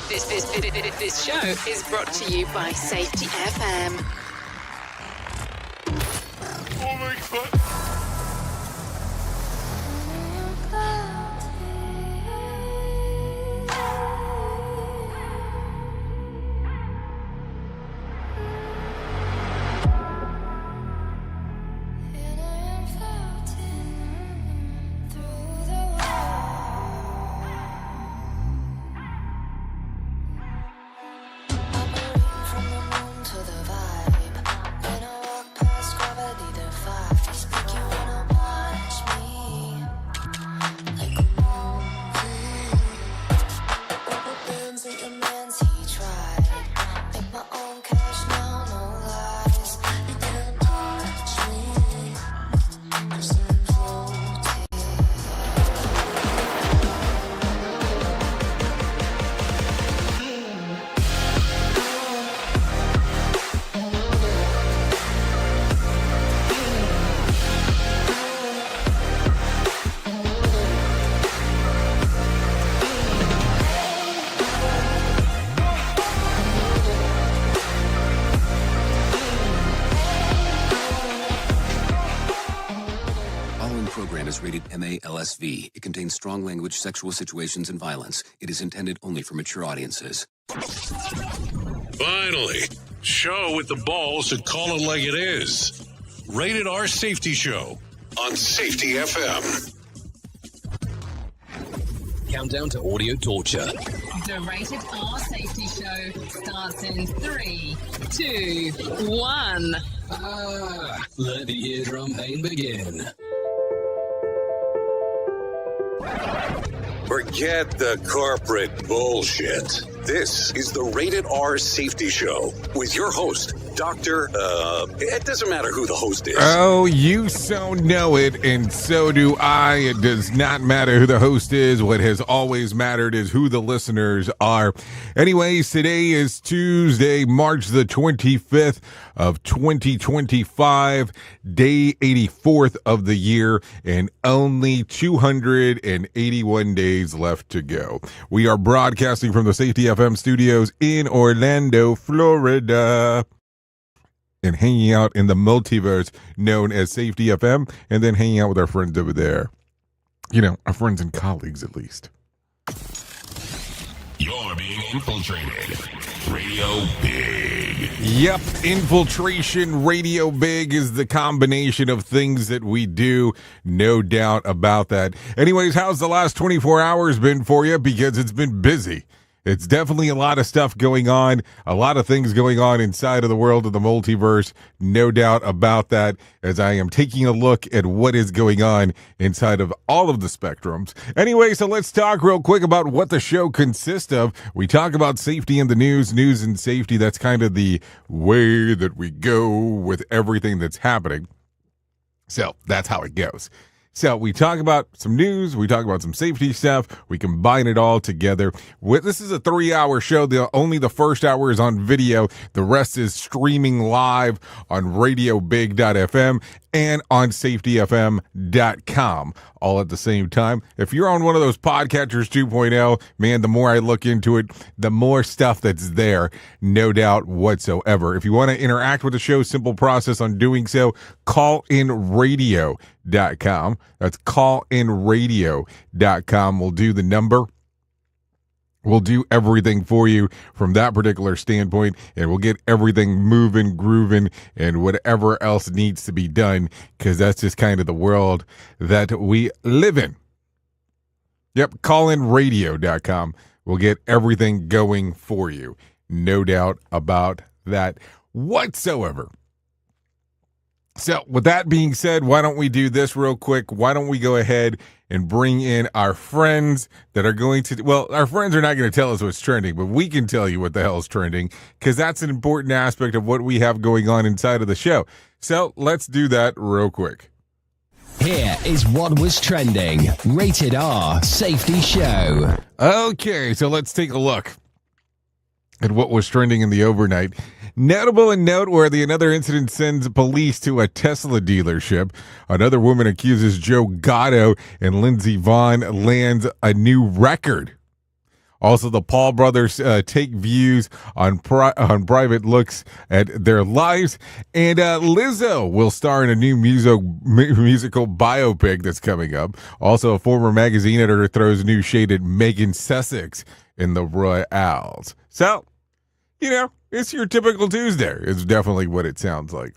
This show is brought to you by Safety FM. Oh my God. Rated MA-LSV. It contains strong language, sexual situations, and violence. It is intended only for mature audiences. Finally, show with the balls to call it like it is. Rated R Safety Show on Safety FM. Countdown to audio torture. The Rated R Safety Show starts in 3, 2, 1. Let the eardrum pain begin. Forget the corporate bullshit. This is the Rated R Safety Show with your host, Dr. It doesn't matter who the host is. Oh, you so know it, and so do I. It does not matter who the host is. What has always mattered is who the listeners are. Anyways, today is Tuesday, March the 25th of 2025, day 84th of the year, and only 281 days left to go. We are broadcasting from the Safety FM studios in Orlando, Florida, and hanging out in the multiverse known as Safety FM, and then hanging out with our friends over there. You know, our friends and colleagues, at least. You're being infiltrated. Radio Big. Yep, infiltration radio big is the combination of things that we do, no doubt about that. Anyways, how's the last 24 hours been for you? Because it's been busy. It's definitely a lot of stuff going on, a lot of things going on inside of the world of the multiverse, no doubt about that, as I am taking a look at what is going on inside of all of the spectrums. Anyway, so let's talk real quick about what the show consists of. We talk about safety in the news and safety. That's kind of the way that we go with everything that's happening. So that's how it goes. So we talk about some news, we talk about some safety stuff, we combine it all together. This is a 3-hour show. Only the first hour is on video. The rest is streaming live on radiobig.fm and on safetyfm.com all at the same time. If you're on one of those podcatchers 2.0, man, the more I look into it, the more stuff that's there, no doubt whatsoever. If you want to interact with the show, simple process on doing so, callinradio.com. That's callinradio.com. We'll do the number. We'll do everything for you from that particular standpoint, and we'll get everything moving, grooving, and whatever else needs to be done, because that's just kind of the world that we live in. Yep, callinradio.com. We'll get everything going for you. No doubt about that whatsoever. So with that being said, why don't we do this real quick? Why don't we go ahead and bring in our friends that are going to, well, our friends are not going to tell us what's trending, but we can tell you what the hell is trending, because that's an important aspect of what we have going on inside of the show. So let's do that real quick. Here is what was trending. Rated R Safety Show. Okay, so let's take a look at what was trending in the overnight. Notable and noteworthy, another incident sends police to a Tesla dealership. Another woman accuses Joe Gatto and Lindsey Vonn lands a new record. Also, the Paul brothers take views on private looks at their lives. And Lizzo will star in a new musical biopic that's coming up. Also, a former magazine editor throws new shade at Megan Sussex in the Royals. So, it's your typical Tuesday. It's definitely what it sounds like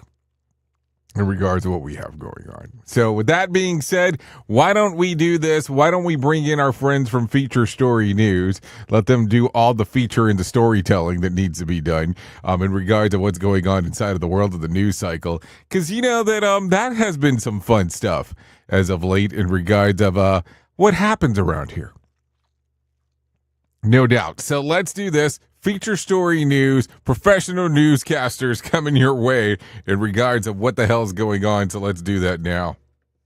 in regards to what we have going on. So with that being said, why don't we do this? Why don't we bring in our friends from Feature Story News, let them do all the feature and the storytelling that needs to be done in regards to what's going on inside of the world of the news cycle. Because that has been some fun stuff as of late in regards of what happens around here. No doubt. So let's do this. Feature Story News, professional newscasters coming your way in regards of what the hell's going on. So let's do that now.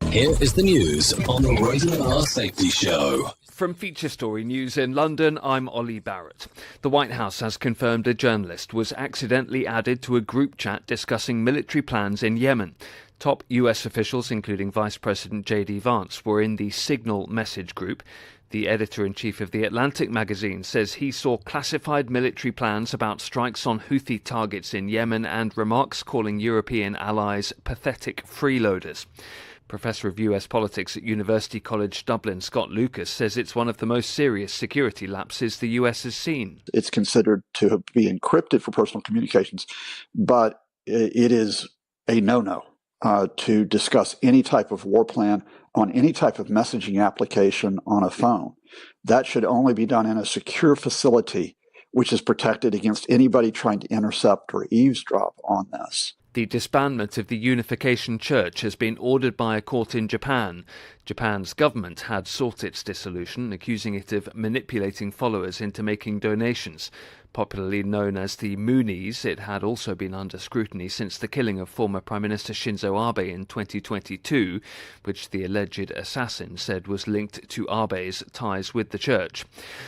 Here is the news on the Rated R Safety Show. From Feature Story News in London, I'm Ollie Barrett. The White House has confirmed a journalist was accidentally added to a group chat discussing military plans in Yemen. Top US officials, including Vice President J.D. Vance, were in the Signal message group. The editor-in-chief of The Atlantic magazine says he saw classified military plans about strikes on Houthi targets in Yemen and remarks calling European allies pathetic freeloaders. Professor of US politics at University College Dublin, Scott Lucas, says it's one of the most serious security lapses the US has seen. It's considered to be encrypted for personal communications, but it is a no-no to discuss any type of war plan on any type of messaging application on a phone. That should only be done in a secure facility, which is protected against anybody trying to intercept or eavesdrop on this. The disbandment of the Unification Church has been ordered by a court in Japan. Japan's government had sought its dissolution, accusing it of manipulating followers into making donations. Popularly known as the Moonies, it had also been under scrutiny since the killing of former Prime Minister Shinzo Abe in 2022, which the alleged assassin said was linked to Abe's ties with the church.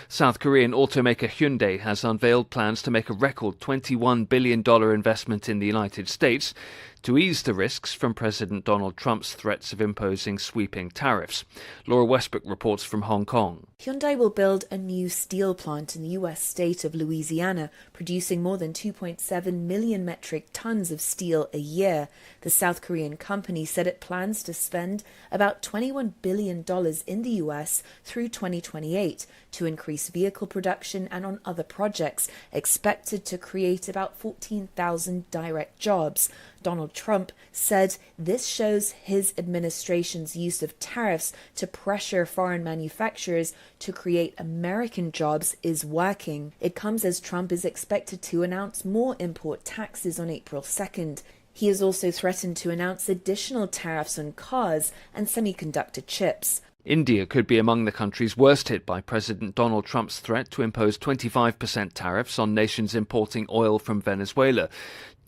South Korean automaker Hyundai has unveiled plans to make a record $21 billion investment in the United States to ease the risks from President Donald Trump's threats of imposing sweeping tariffs. Laura Westbrook reports from Hong Kong. Hyundai will build a new steel plant in the US state of Louisiana, producing more than 2.7 million metric tons of steel a year. The South Korean company said it plans to spend about $21 billion in the US through 2028 to increase vehicle production and on other projects, expected to create about 14,000 direct jobs. Donald Trump said this shows his administration's use of tariffs to pressure foreign manufacturers to create American jobs is working. It comes as Trump is expected to announce more import taxes on April 2nd. He has also threatened to announce additional tariffs on cars and semiconductor chips. India could be among the countries worst hit by President Donald Trump's threat to impose 25% tariffs on nations importing oil from Venezuela.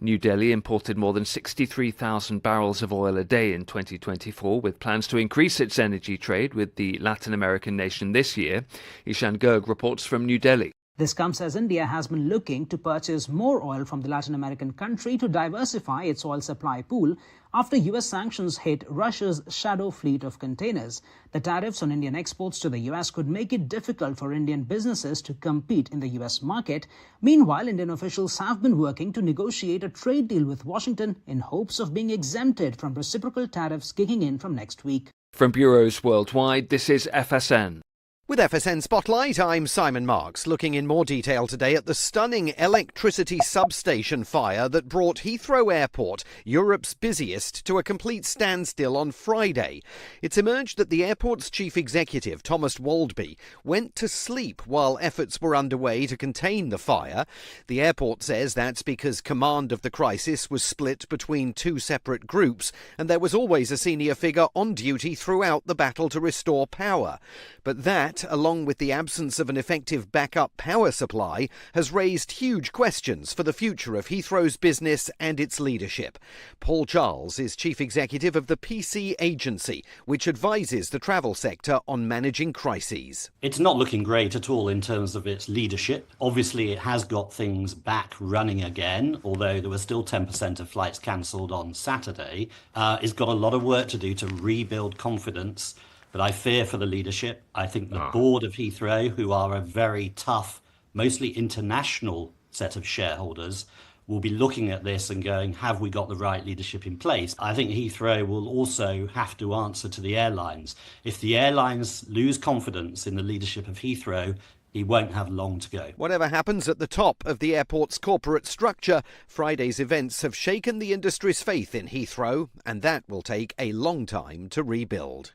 New Delhi imported more than 63,000 barrels of oil a day in 2024, with plans to increase its energy trade with the Latin American nation this year. Ishan Garg reports from New Delhi. This comes as India has been looking to purchase more oil from the Latin American country to diversify its oil supply pool after US sanctions hit Russia's shadow fleet of containers. The tariffs on Indian exports to the US could make it difficult for Indian businesses to compete in the US market. Meanwhile, Indian officials have been working to negotiate a trade deal with Washington in hopes of being exempted from reciprocal tariffs kicking in from next week. From bureaus worldwide, this is FSN. With FSN Spotlight, I'm Simon Marks, looking in more detail today at the stunning electricity substation fire that brought Heathrow Airport, Europe's busiest, to a complete standstill on Friday. It's emerged that the airport's chief executive, Thomas Waldby, went to sleep while efforts were underway to contain the fire. The airport says that's because command of the crisis was split between two separate groups, and there was always a senior figure on duty throughout the battle to restore power. But that, along with the absence of an effective backup power supply, has raised huge questions for the future of Heathrow's business and its leadership. Paul Charles is chief executive of the PC Agency, which advises the travel sector on managing crises. It's not looking great at all in terms of its leadership. Obviously, it has got things back running again, although there were still 10% of flights cancelled on Saturday. It's got a lot of work to do to rebuild confidence but I fear for the leadership. I think the board of Heathrow, who are a very tough, mostly international set of shareholders, will be looking at this and going, have we got the right leadership in place? I think Heathrow will also have to answer to the airlines. If the airlines lose confidence in the leadership of Heathrow, he won't have long to go. Whatever happens at the top of the airport's corporate structure, Friday's events have shaken the industry's faith in Heathrow, and that will take a long time to rebuild.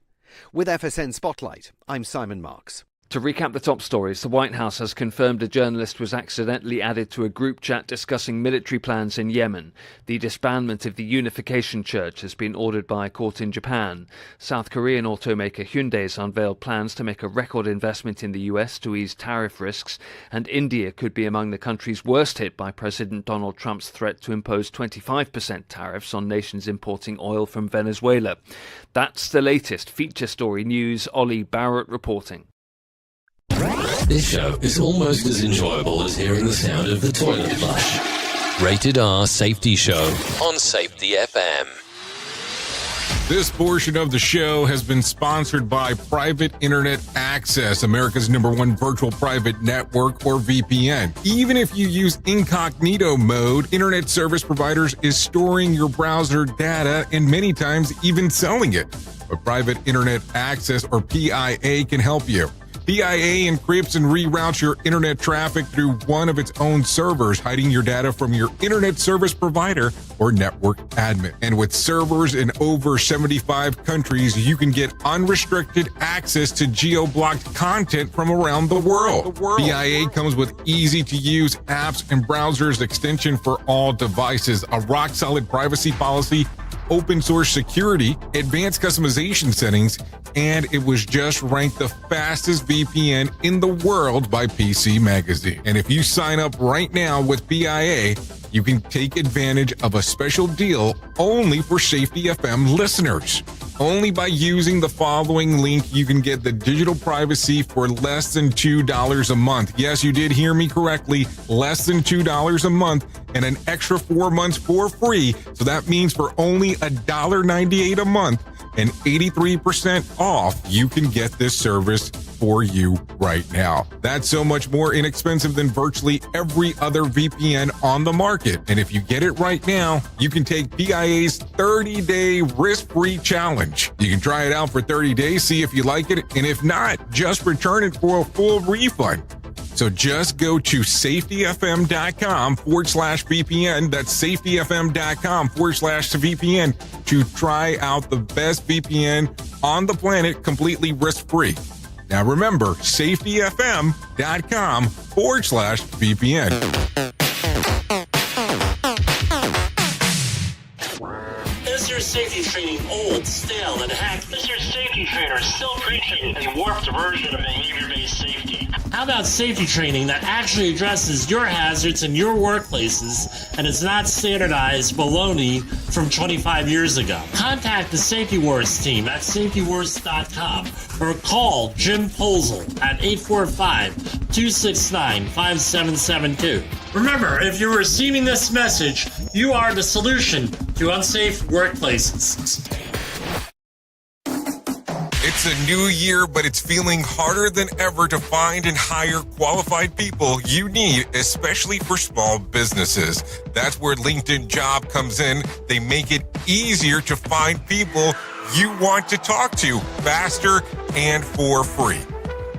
With FSN Spotlight, I'm Simon Marks. To recap the top stories, the White House has confirmed a journalist was accidentally added to a group chat discussing military plans in Yemen. The disbandment of the Unification Church has been ordered by a court in Japan. South Korean automaker Hyundai has unveiled plans to make a record investment in the US to ease tariff risks, and India could be among the countries worst hit by President Donald Trump's threat to impose 25% tariffs on nations importing oil from Venezuela. That's the latest feature story news. Ollie Barrett reporting. This show is almost as enjoyable as hearing the sound of the toilet flush. Rated R Safety Show on Safety FM. This portion of the show has been sponsored by Private Internet Access, America's #1 virtual private network, or VPN. Even if you use incognito mode, internet service providers is storing your browser data and many times even selling it. But Private Internet Access, or PIA, can help you. PIA encrypts and reroutes your internet traffic through one of its own servers, hiding your data from your internet service provider or network admin. And with servers in over 75 countries, you can get unrestricted access to geo-blocked content from around the world. PIA comes with easy-to-use apps and browsers extension for all devices, a rock-solid privacy policy, open source security, advanced customization settings, and it was just ranked the fastest VPN in the world by PC Magazine. And if you sign up right now with PIA, you can take advantage of a special deal only for Safety FM listeners. Only by using the following link, you can get the digital privacy for less than $2 a month. Yes, you did hear me correctly, less than $2 a month, and an extra 4 months for free. So that means for only $1.98 a month and 83% off, you can get this service for you right now. That's so much more inexpensive than virtually every other VPN on the market. And if you get it right now, you can take PIA's 30-day risk-free challenge. You can try it out for 30 days, see if you like it, and if not, just return it for a full refund. So just go to safetyfm.com/VPN. That's safetyfm.com/VPN to try out the best VPN on the planet completely risk-free. Now remember, safetyfm.com/VPN. Is your safety training old, stale, and hacked? Is your safety trainer still preaching a warped version of behavior-based safety? How about safety training that actually addresses your hazards in your workplaces and is not standardized baloney from 25 years ago? Contact the Safety Wars team at safetywars.com or call Jim Posel at 845-269-5772. Remember, if you're receiving this message, you are the solution to unsafe workplaces. It's a new year, but it's feeling harder than ever to find and hire qualified people you need, especially for small businesses. That's where LinkedIn Job comes in. They make it easier to find people you want to talk to faster and for free.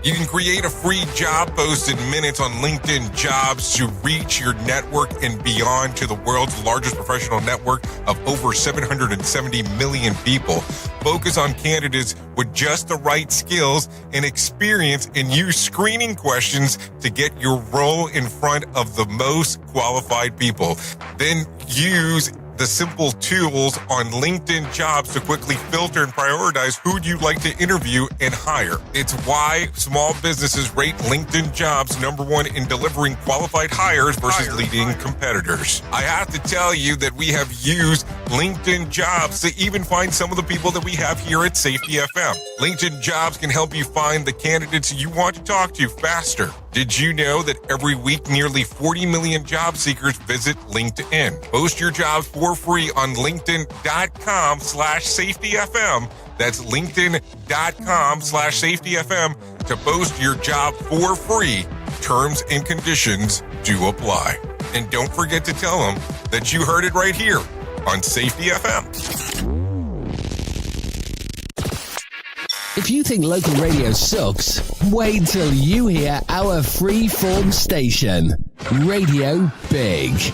You can create a free job post in minutes on LinkedIn Jobs to reach your network and beyond to the world's largest professional network of over 770 million people. Focus on candidates with just the right skills and experience and use screening questions to get your role in front of the most qualified people. Then use the simple tools on LinkedIn Jobs to quickly filter and prioritize who you'd like to interview and hire. It's why small businesses rate LinkedIn Jobs #1 in delivering qualified hires versus leading competitors. I have to tell you that we have used LinkedIn Jobs to even find some of the people that we have here at Safety FM. LinkedIn Jobs can help you find the candidates you want to talk to faster. Did you know that every week nearly 40 million job seekers visit LinkedIn? Post your jobs for free on linkedin.com/safetyfm. That's linkedin.com/safetyfm to post your job for free. Terms and conditions do apply. And don't forget to tell them that you heard it right here on Safety FM. If you think local radio sucks, wait till you hear our free-form station, Radio Big.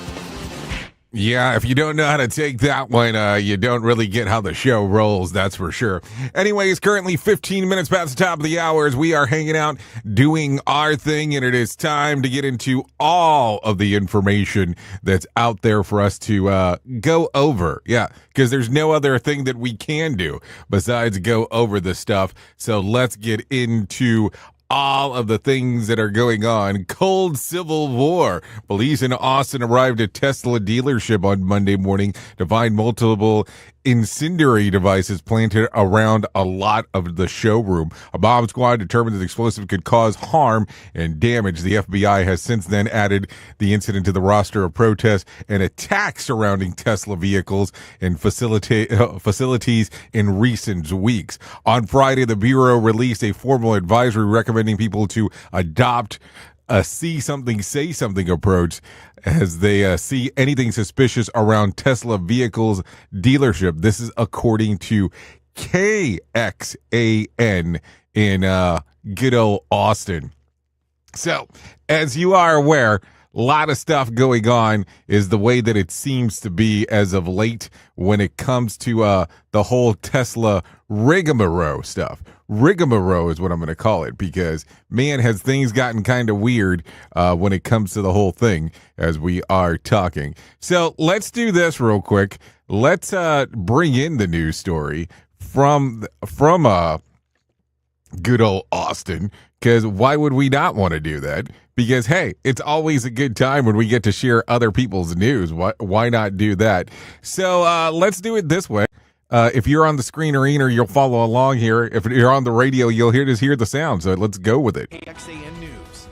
Yeah, if you don't know how to take that one, you don't really get how the show rolls, that's for sure. Anyways, currently 15 minutes past the top of the hour as we are hanging out, doing our thing, and it is time to get into all of the information that's out there for us to go over. Yeah, because there's no other thing that we can do besides go over the stuff. So let's get into all of the things that are going on. Cold Civil War. Police in Austin arrived at Tesla dealership on Monday morning to find multiple incendiary devices planted around a lot of the showroom. A bomb squad determined that the explosive could cause harm and damage. The FBI has since then added the incident to the roster of protests and attacks surrounding Tesla vehicles and facilities in recent weeks. On Friday, the Bureau released a formal advisory recommending people to adopt a see something, say something approach as they see anything suspicious around Tesla vehicles dealership. This is according to KXAN in good old Austin. So, as you are aware, a lot of stuff going on is the way that it seems to be as of late when it comes to the whole Tesla rigmarole stuff. Rigmarole is what I'm going to call it because, man, has things gotten kind of weird when it comes to the whole thing as we are talking. So let's do this real quick. Let's bring in the news story from good old Austin, because why would we not want to do that? Because, hey, it's always a good time when we get to share other people's news. Why not do that? So let's do it this way. If you're on the screen or you'll follow along here. If you're on the radio, you'll hear the sound. So let's go with it. KXAN News.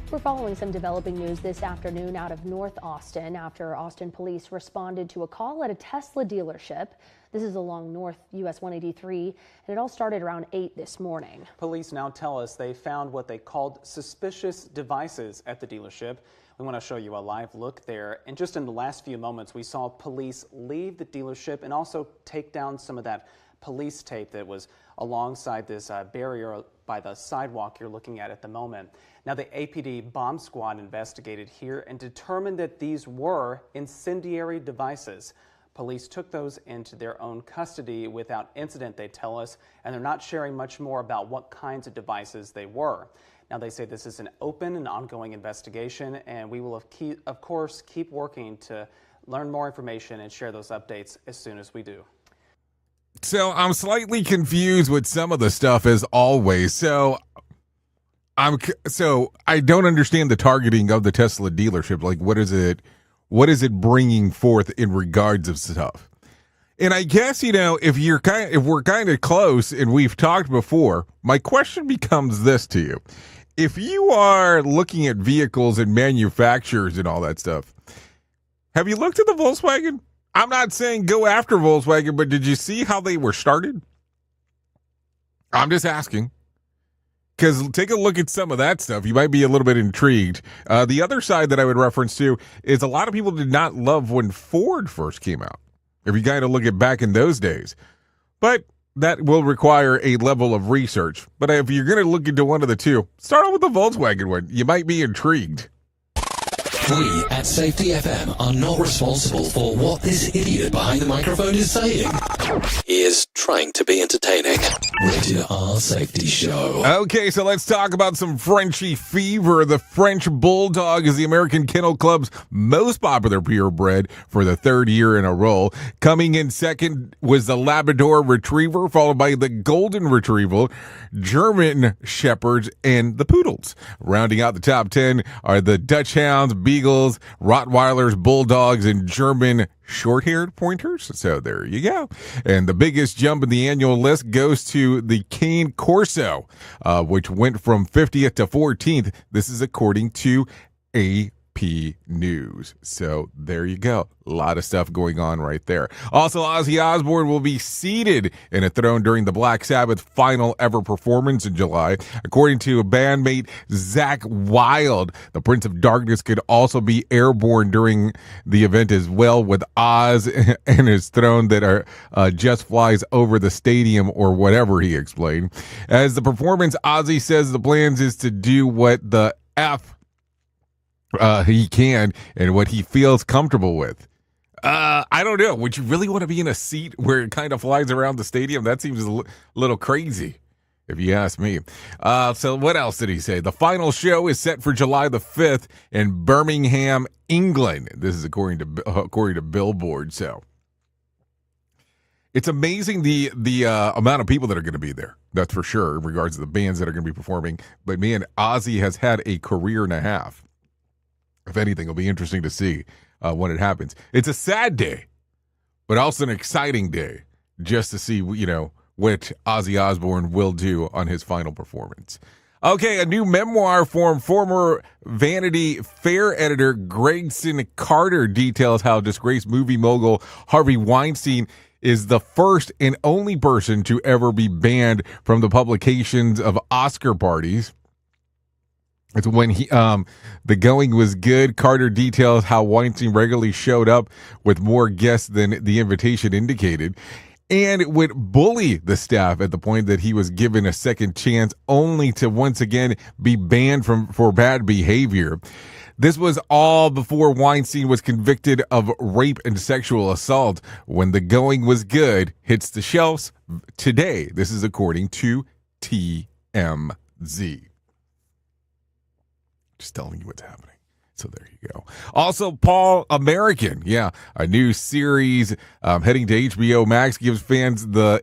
We're following some developing news this afternoon out of North Austin after Austin police responded to a call at a Tesla dealership. This is along North US 183, and it all started around 8 this morning. Police now tell us they found what they called suspicious devices at the dealership. We want to show you a live look there. And just in the last few moments, we saw police leave the dealership and also take down some of that police tape that was alongside this barrier by the sidewalk you're looking at the moment. Now, the APD bomb squad investigated here and determined that these were incendiary devices. Police took those into their own custody without incident, they tell us, and they're not sharing much more about what kinds of devices they were. Now, they say this is an open and ongoing investigation, and we will, of course, keep working to learn more information and share those updates as soon as we do. So I'm slightly confused with some of the stuff as always. So I don't understand the targeting of the Tesla dealership. Like, what is it bringing forth in regards of stuff? And I guess, if we're kind of close and we've talked before, my question becomes this to you. If you are looking at vehicles and manufacturers and all that stuff, have you looked at the Volkswagen? I'm not saying go after Volkswagen, but did you see how they were started? I'm just asking. Because take a look at some of that stuff. You might be a little bit intrigued. The other side that I would reference to is a lot of people did not love when Ford first came out. If you kind of look at back in those days. But that will require a level of research. But if you're going to look into one of the two, start off with the Volkswagen one. You might be intrigued. We at Safety FM are not responsible for what this idiot behind the microphone is saying. He is trying to be entertaining. Rated R Safety Show. Okay, so let's talk about some Frenchie fever. The French Bulldog is the American Kennel Club's most popular purebred for the third year in a row. Coming in second was the Labrador Retriever, followed by the Golden Retriever, German Shepherds, and the Poodles. Rounding out the top 10 are the Dutch Hounds, Beagles, Rottweilers, Bulldogs, and German short-haired pointers. So there you go. And the biggest jump in the annual list goes to the Cane Corso, which went from 50th to 14th. This is according to AP. News. So there you go. A lot of stuff going on right there. Also, Ozzy Osbourne will be seated in a throne during the Black Sabbath final ever performance in July. According to bandmate Zakk Wylde, the Prince of Darkness could also be airborne during the event as well, with Oz and his throne that just flies over the stadium or whatever, he explained. As the performance, Ozzy says the plans is to do what the F he can and what he feels comfortable with. I don't know. Would you really want to be in a seat where it kind of flies around the stadium? That seems a little crazy, if you ask me. So what else did he say? The final show is set for July the 5th in Birmingham, England. This is according to Billboard. So it's amazing the amount of people that are going to be there. That's for sure, in regards to the bands that are going to be performing. But man, Ozzy has had a career and a half. If anything, it'll be interesting to see when it happens. It's a sad day, but also an exciting day, just to see, what Ozzy Osbourne will do on his final performance. Okay, a new memoir from former Vanity Fair editor Gregson Carter details how disgraced movie mogul Harvey Weinstein is the first and only person to ever be banned from the publications of Oscar parties. It's when the going was good. Carter details how Weinstein regularly showed up with more guests than the invitation indicated, and would bully the staff at the point that he was given a second chance, only to once again be banned for bad behavior. This was all before Weinstein was convicted of rape and sexual assault. When the going was good hits the shelves today. This is according to TMZ. Just telling you what's happening. So there you go. Also, Paul American. Yeah, a new series heading to HBO Max gives fans the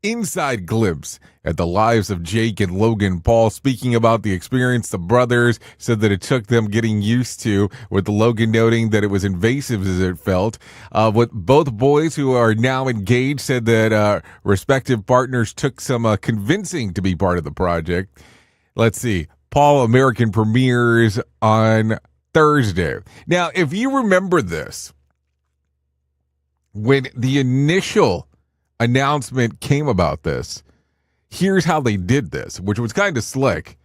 inside glimpse at the lives of Jake and Logan Paul. Speaking about the experience, the brothers said that it took them getting used to, with Logan noting that it was invasive as it felt. With both boys, who are now engaged, said that respective partners took some convincing to be part of the project. Let's see. Paul American premieres on Thursday. Now, if you remember this, when the initial announcement came about this, here's how they did this, which was kind of slick.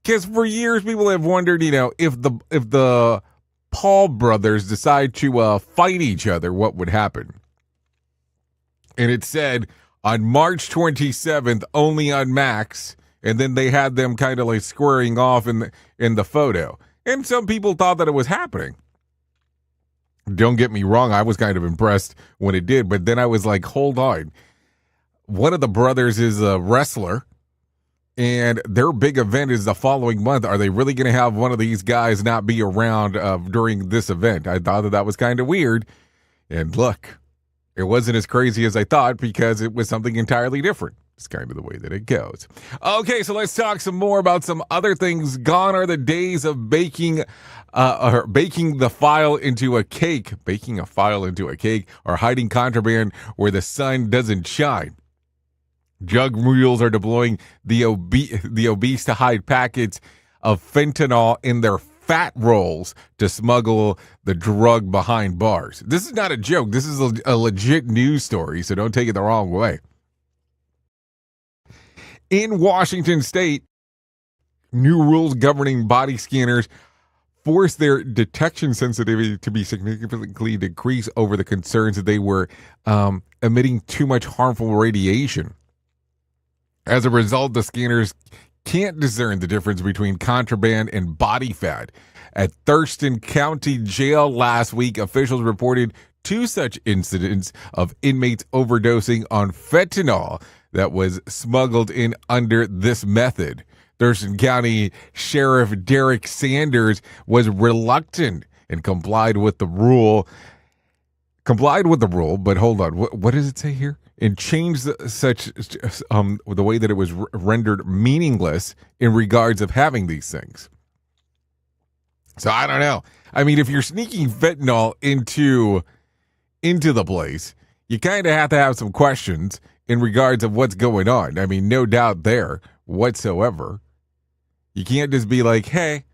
Because for years, people have wondered, if the Paul brothers decide to fight each other, what would happen? And it said on March 27th, only on Max. And then they had them kind of like squaring off in the photo. And some people thought that it was happening. Don't get me wrong, I was kind of impressed when it did. But then I was like, hold on. One of the brothers is a wrestler, and their big event is the following month. Are they really going to have one of these guys not be around during this event? I thought that was kind of weird. And look, it wasn't as crazy as I thought, because it was something entirely different. It's kind of the way that it goes. Okay, so let's talk some more about some other things. Gone are the days of baking the file into a cake, or hiding contraband where the sun doesn't shine. Drug mules are deploying the obese to hide packets of fentanyl in their fat rolls to smuggle the drug behind bars. This is not a joke. This is a legit news story, so don't take it the wrong way. In Washington State, new rules governing body scanners forced their detection sensitivity to be significantly decreased over the concerns that they were emitting too much harmful radiation. As a result, the scanners can't discern the difference between contraband and body fat. At Thurston County Jail last week, officials reported 2 such incidents of inmates overdosing on fentanyl that was smuggled in under this method. Thurston County Sheriff Derek Sanders was reluctant and complied with the rule, but hold on. What does it say here? And changed the way that it was rendered meaningless in regards of having these things. So I don't know. I mean, if you're sneaking fentanyl into the place, you kind of have to have some questions in regards of what's going on. I mean, no doubt there whatsoever. You can't just be like, hey,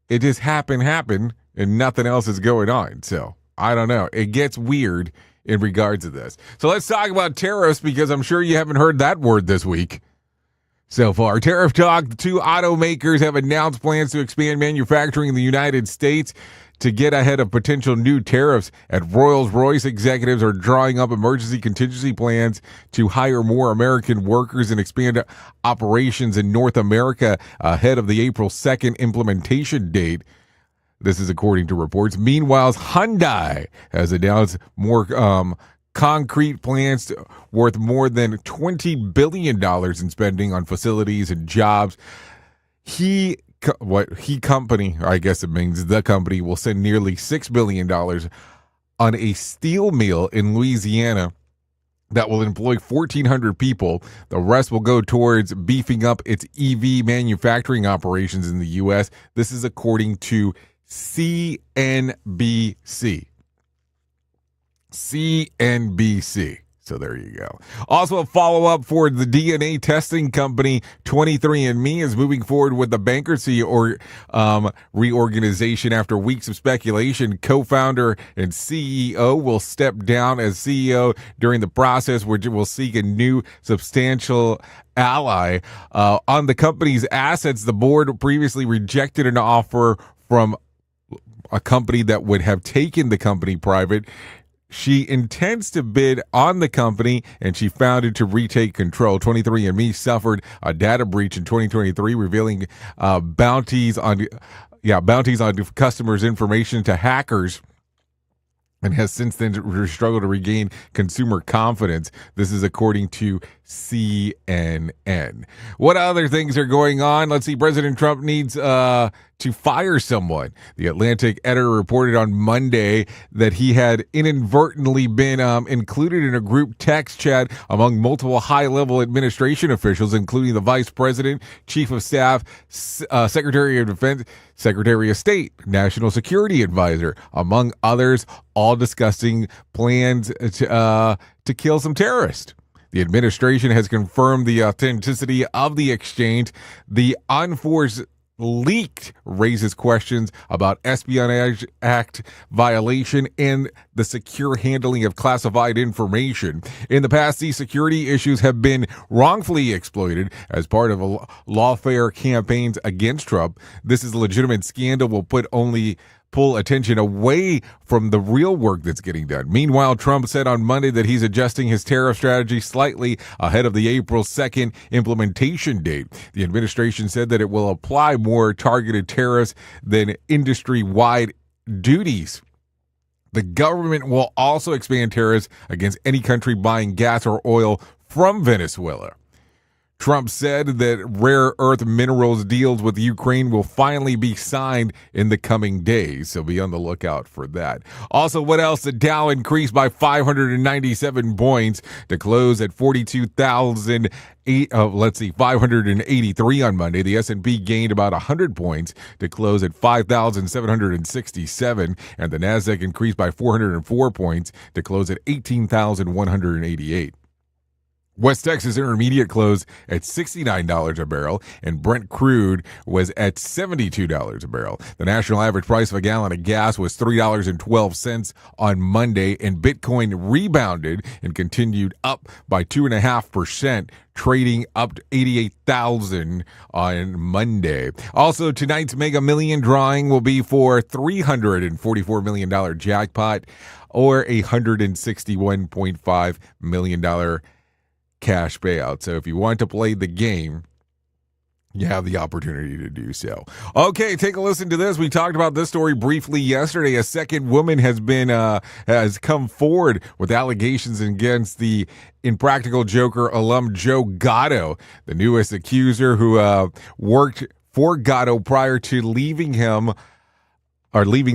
it just happened, and nothing else is going on. So I don't know. It gets weird in regards to this. So let's talk about tariffs, because I'm sure you haven't heard that word this week. So far, tariff talk. The two automakers have announced plans to expand manufacturing in the United States to get ahead of potential new tariffs. At Rolls-Royce, executives are drawing up emergency contingency plans to hire more American workers and expand operations in North America ahead of the April 2nd implementation date. This is according to reports. Meanwhile, Hyundai has announced more concrete plans worth more than $20 billion in spending on facilities and jobs. The company will send nearly $6 billion on a steel mill in Louisiana that will employ 1,400 people. The rest will go towards beefing up its EV manufacturing operations in the U.S. This is according to CNBC. So there you go. Also, a follow-up for the DNA testing company 23andMe is moving forward with the bankruptcy or reorganization after weeks of speculation. Co-founder and CEO will step down as CEO during the process, which will seek a new substantial ally on the company's assets. The board previously rejected an offer from a company that would have taken the company private. She intends to bid on the company, and she founded to retake control. 23andMe suffered a data breach in 2023, revealing bounties on customers' information to hackers, and has since then struggled to regain consumer confidence. This is according to CNN. What other things are going on? Let's see. President Trump needs to fire someone. The Atlantic editor reported on Monday that he had inadvertently been included in a group text chat among multiple high-level administration officials, including the vice president, chief of staff, secretary of defense, secretary of state, national security advisor, among others, all discussing plans to kill some terrorists. The administration has confirmed the authenticity of the exchange. The unforced leaked raises questions about Espionage Act violation and the secure handling of classified information. In the past, these security issues have been wrongfully exploited as part of lawfare campaigns against Trump. This is a legitimate scandal will pull attention away from the real work that's getting done. Meanwhile, Trump said on Monday that he's adjusting his tariff strategy slightly ahead of the April 2nd implementation date. The administration said that it will apply more targeted tariffs than industry-wide duties. The government will also expand tariffs against any country buying gas or oil from Venezuela. Trump said that rare earth minerals deals with Ukraine will finally be signed in the coming days, so be on the lookout for that. Also, what else? The Dow increased by 597 points to close at 583 on Monday. The S&P gained about 100 points to close at 5,767, and the Nasdaq increased by 404 points to close at 18,188. West Texas Intermediate closed at $69 a barrel, and Brent crude was at $72 a barrel. The national average price of a gallon of gas was $3.12 on Monday, and Bitcoin rebounded and continued up by 2.5%, trading up to 88,000 on Monday. Also, tonight's Mega Million drawing will be for $344 million jackpot or a $161.5 million cash payout. So if you want to play the game, you have the opportunity to do so. Okay, take a listen to this. We talked about this story briefly yesterday. A second woman has come forward with allegations against the Impractical Joker alum Joe Gatto. The newest accuser, who worked for Gatto prior to leaving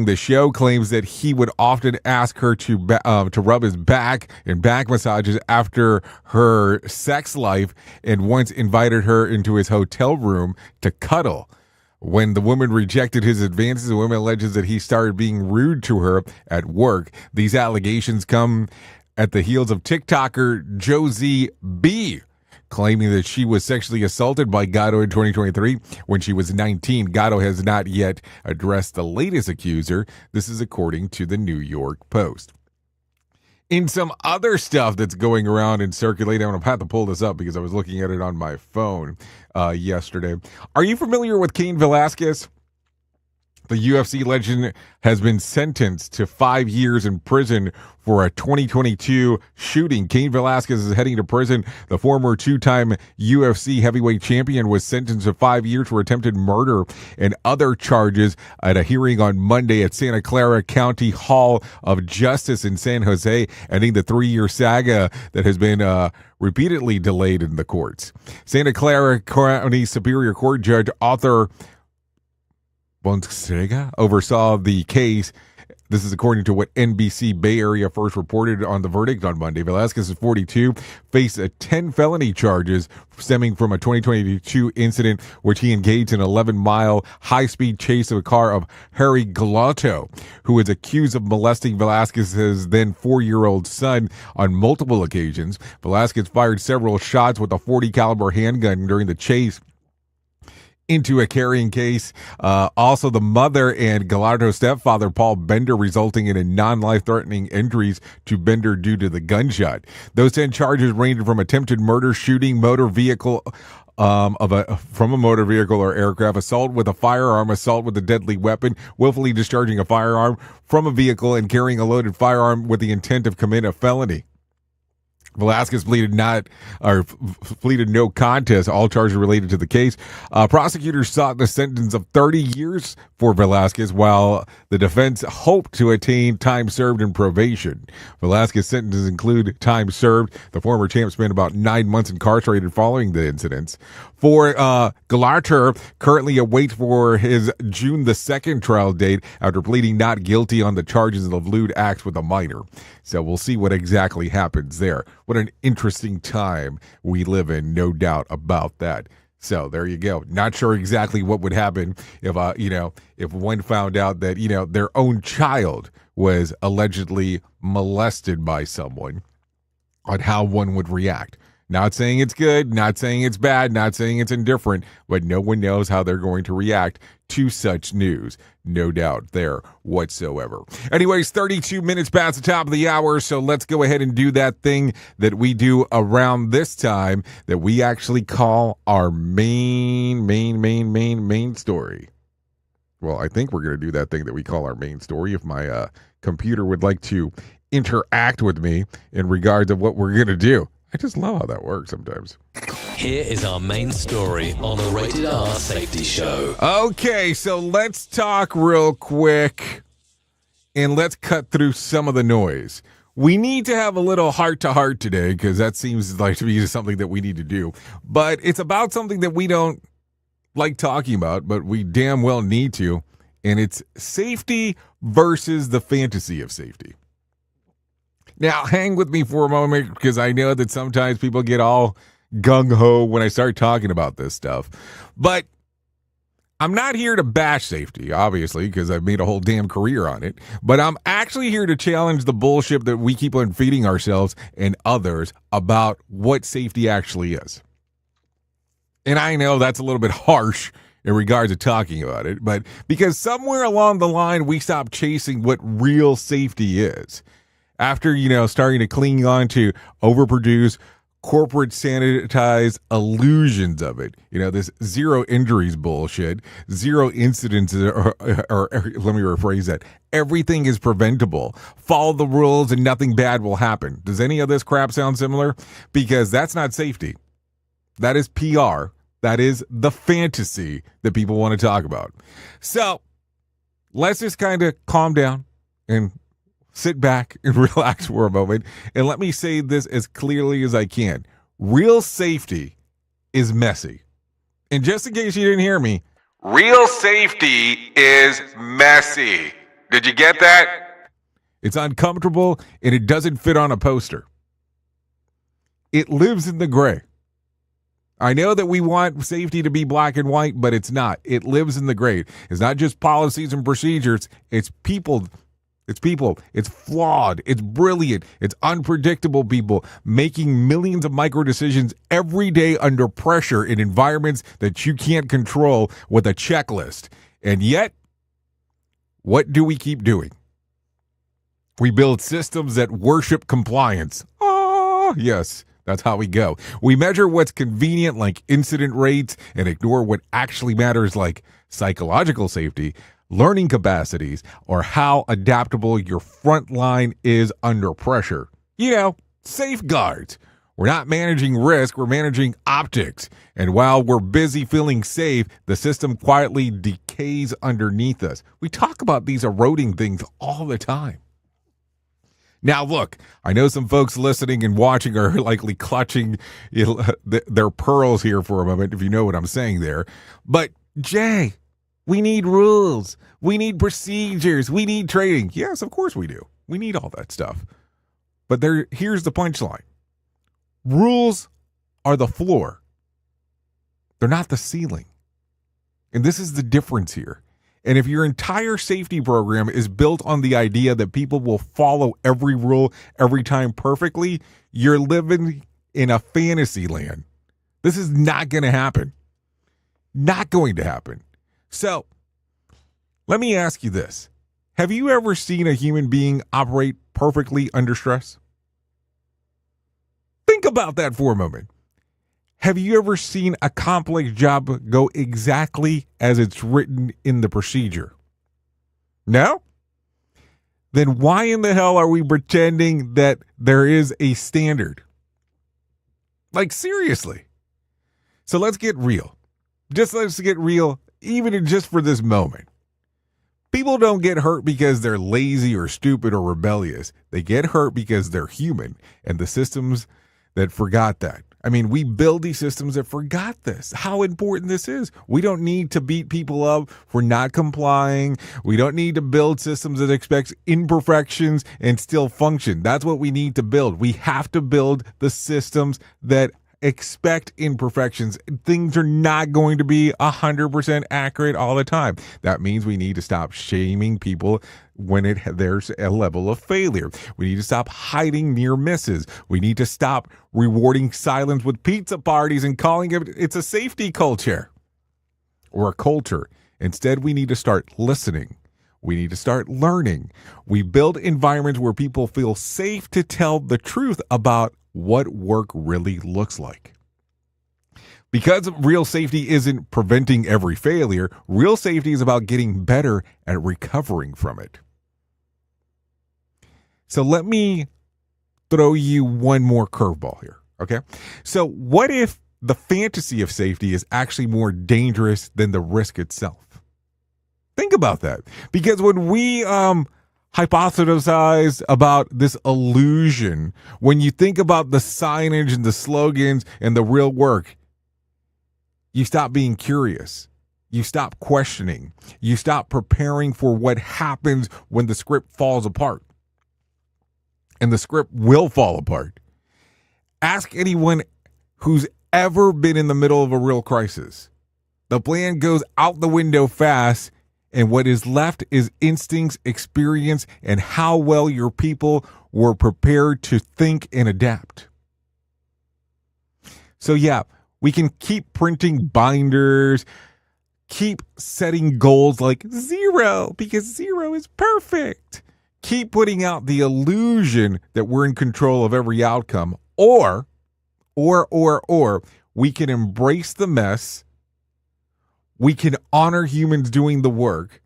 the show, claims that he would often ask her to rub his back and back massages after her sex life, and once invited her into his hotel room to cuddle. When the woman rejected his advances, the woman alleges that he started being rude to her at work. These allegations come at the heels of TikToker Josie B claiming that she was sexually assaulted by Gatto in 2023 when she was 19. Gatto has not yet addressed the latest accuser. This is according to the New York Post. In some other stuff that's going around and circulating, I'm going to have to pull this up because I was looking at it on my phone yesterday. Are you familiar with Cain Velasquez? The UFC legend has been sentenced to 5 years in prison for a 2022 shooting. Cain Velasquez is heading to prison. The former two-time UFC heavyweight champion was sentenced to 5 years for attempted murder and other charges at a hearing on Monday at Santa Clara County Hall of Justice in San Jose, ending the 3-year saga that has been repeatedly delayed in the courts. Santa Clara County Superior Court Judge Arthur Bonstrega oversaw the case. This is according to what NBC Bay Area first reported on the verdict on Monday. Velasquez is 42, faced 10 felony charges stemming from a 2022 incident which he engaged in an 11-mile high-speed chase of a car of Harry Galotto, who is accused of molesting Velasquez's then 4-year-old son on multiple occasions. Velasquez fired several shots with a .40 caliber handgun during the chase into a carrying case. Also, the mother and Gallardo's stepfather, Paul Bender, resulting in a non-life-threatening injuries to Bender due to the gunshot. Those 10 charges ranged from attempted murder, shooting, motor vehicle from a motor vehicle or aircraft, assault with a firearm, assault with a deadly weapon, willfully discharging a firearm from a vehicle, and carrying a loaded firearm with the intent of committing a felony. Velasquez pleaded no contest. All charges related to the case. Prosecutors sought the sentence of 30 years for Velasquez, while the defense hoped to attain time served in probation. Velasquez's sentences include time served. The former champ spent about 9 months incarcerated following the incidents. For Gallardo, currently awaits for his June the 2nd trial date after pleading not guilty on the charges of lewd acts with a minor. So we'll see what exactly happens there. What an interesting time we live in, no doubt about that. So there you go. Not sure exactly what would happen if if one found out that their own child was allegedly molested by someone, on how one would react. Not saying it's good, not saying it's bad, not saying it's indifferent, but no one knows how they're going to react to such news. No doubt there whatsoever. Anyways, 32 minutes past the top of the hour, so let's go ahead and do that thing that we do around this time that we actually call our main story. Well, I think we're going to do that thing that we call our main story. If my computer would like to interact with me in regards of what we're going to do. I just love how that works sometimes. Here is our main story on the Rated R Safety Show. Okay, so let's talk real quick and let's cut through some of the noise. We need to have a little heart-to-heart today because that seems like to be something that we need to do. But it's about something that we don't like talking about, but we damn well need to, and it's safety versus the fantasy of safety. Now, hang with me for a moment because I know that sometimes people get all gung-ho when I start talking about this stuff. But I'm not here to bash safety, obviously, because I've made a whole damn career on it. But I'm actually here to challenge the bullshit that we keep on feeding ourselves and others about what safety actually is. And I know that's a little bit harsh in regards to talking about it, but because somewhere along the line we stopped chasing what real safety is. After, starting to cling on to overproduced, corporate sanitized illusions of it. This zero injuries bullshit, zero incidents, or let me rephrase that. Everything is preventable. Follow the rules and nothing bad will happen. Does any of this crap sound similar? Because that's not safety. That is PR. That is the fantasy that people want to talk about. So let's just kind of calm down and sit back and relax for a moment. And let me say this as clearly as I can. Real safety is messy. And just in case you didn't hear me, real safety is messy. Did you get that? It's uncomfortable and it doesn't fit on a poster. It lives in the gray. I know that we want safety to be black and white, but it's not. It lives in the gray. It's not just policies and procedures. It's people It's people. It's flawed. It's brilliant. It's unpredictable people making millions of micro decisions every day under pressure in environments that you can't control with a checklist. And yet, what do we keep doing? We build systems that worship compliance. Oh, yes, that's how we go. We measure what's convenient, like incident rates, and ignore what actually matters, like psychological safety, learning capacities, or how adaptable your front line is under pressure. You know, safeguards. We're not managing risk, we're managing optics. And while we're busy feeling safe, the system quietly decays underneath us. We talk about these eroding things all the time. Now, look, I know some folks listening and watching are likely clutching their pearls here for a moment, if you know what I'm saying there. But, Jay, we need rules. We need procedures. We need training. Yes, of course we do. We need all that stuff. But here's the punchline. Rules are the floor. They're not the ceiling. And this is the difference here. And if your entire safety program is built on the idea that people will follow every rule every time perfectly, you're living in a fantasy land. This is not going to happen. Not going to happen. So, let me ask you this. Have you ever seen a human being operate perfectly under stress? Think about that for a moment. Have you ever seen a complex job go exactly as it's written in the procedure? No? Then why in the hell are we pretending that there is a standard? Like, seriously. So let's get real. Let's get real, even just for this moment. People don't get hurt because they're lazy or stupid or rebellious. They get hurt because they're human, and the systems that forgot that. I mean, we build these systems that forgot this, how important this is. We don't need to beat people up for not complying. We don't need to build systems that expect imperfections and still function. That's what we need to build. We have to build the systems that expect imperfections. Things are not going to be 100% accurate all the time. That means we need to stop shaming people when there's a level of failure. We need to stop hiding near misses. We need to stop rewarding silence with pizza parties and calling it's a safety culture or a culture. Instead, we need to start listening. We need to start learning. We build environments where people feel safe to tell the truth about what work really looks like. Because real safety isn't preventing every failure, real safety is about getting better at recovering from it. So let me throw you one more curveball here, okay? So what if the fantasy of safety is actually more dangerous than the risk itself? Think about that. Because when we hypothesize about this illusion, when you think about the signage and the slogans and the real work, you stop being curious. You stop questioning. You stop preparing for what happens when the script falls apart. And the script will fall apart. Ask anyone who's ever been in the middle of a real crisis. The plan goes out the window fast, and what is left is instincts, experience, and how well your people were prepared to think and adapt. So yeah, we can keep printing binders, keep setting goals like 0 because 0 is perfect. Keep putting out the illusion that we're in control of every outcome, or we can embrace the mess. We can honor humans doing the work.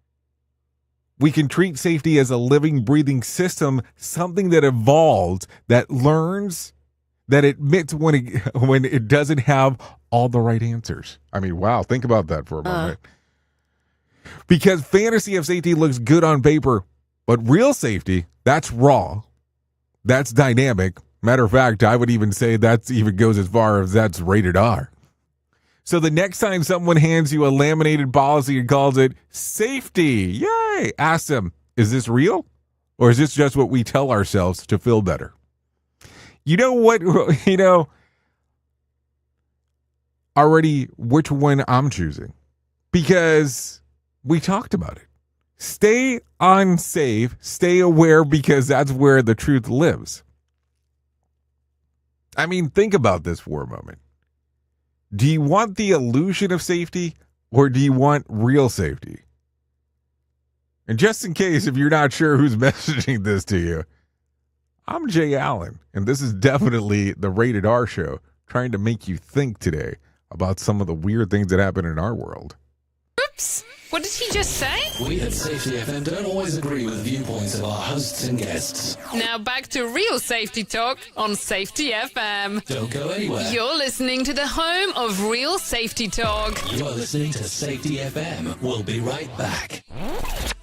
We can treat safety as a living, breathing system, something that evolves, that learns, that admits when it doesn't have all the right answers. I mean, wow, think about that for a moment. Because fantasy of safety looks good on paper, but real safety, that's raw. That's dynamic. Matter of fact, I would even say that even goes as far as that's rated R. So the next time someone hands you a laminated policy and calls it safety, yay, ask them, is this real? Or is this just what we tell ourselves to feel better? You know what, already which one I'm choosing. Because we talked about it. Stay unsafe, stay aware, because that's where the truth lives. I mean, think about this for a moment. Do you want the illusion of safety, or do you want real safety? And just in case, if you're not sure who's messaging this to you, I'm Jay Allen, and this is definitely the Rated R Show, trying to make you think today about some of the weird things that happen in our world. Oops! What did he just say? We at Safety FM don't always agree with the viewpoints of our hosts and guests. Now back to real safety talk on Safety FM. Don't go anywhere. You're listening to the home of real safety talk. You are listening to Safety FM. We'll be right back.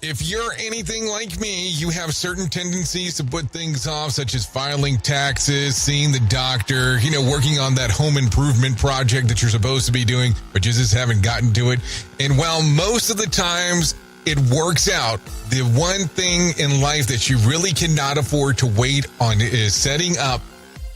If you're anything like me, you have certain tendencies to put things off, such as filing taxes, seeing the doctor, working on that home improvement project that you're supposed to be doing, but you just haven't gotten to it. And while most of the times it works out, the one thing in life that you really cannot afford to wait on is setting up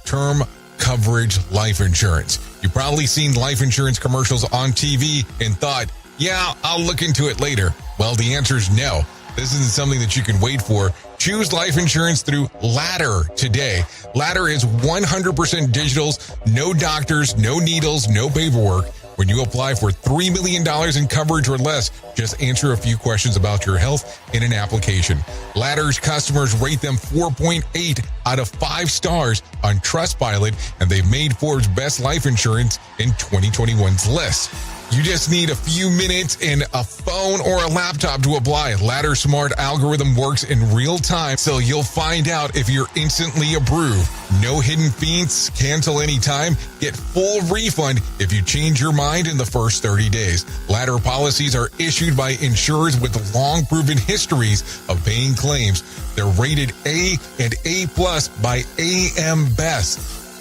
term coverage life insurance. You've probably seen life insurance commercials on TV and thought, yeah, I'll look into it later. Well, the answer is no. This isn't something that you can wait for. Choose life insurance through Ladder today. Ladder is 100% digitals, no doctors, no needles, no paperwork. When you apply for $3 million in coverage or less, just answer a few questions about your health in an application. Ladder's customers rate them 4.8 out of 5 stars on Trustpilot, and they've made Forbes' best life insurance in 2021's list. You just need a few minutes and a phone or a laptop to apply. Ladder's smart algorithm works in real time, so you'll find out if you're instantly approved. No hidden fees, cancel anytime, get full refund if you change your mind in the first 30 days. Ladder policies are issued by insurers with long proven histories of paying claims. They're rated A and A+ by AM Best.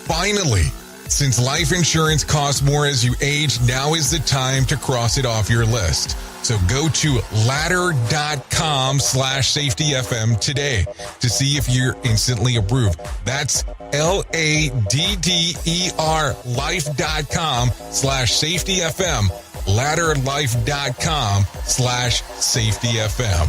Finally, since life insurance costs more as you age, now is the time to cross it off your list. So go to ladder.com/safetyfm today to see if you're instantly approved. That's LADDER life.com/safetyfm. Ladderlife.com/safetyfm.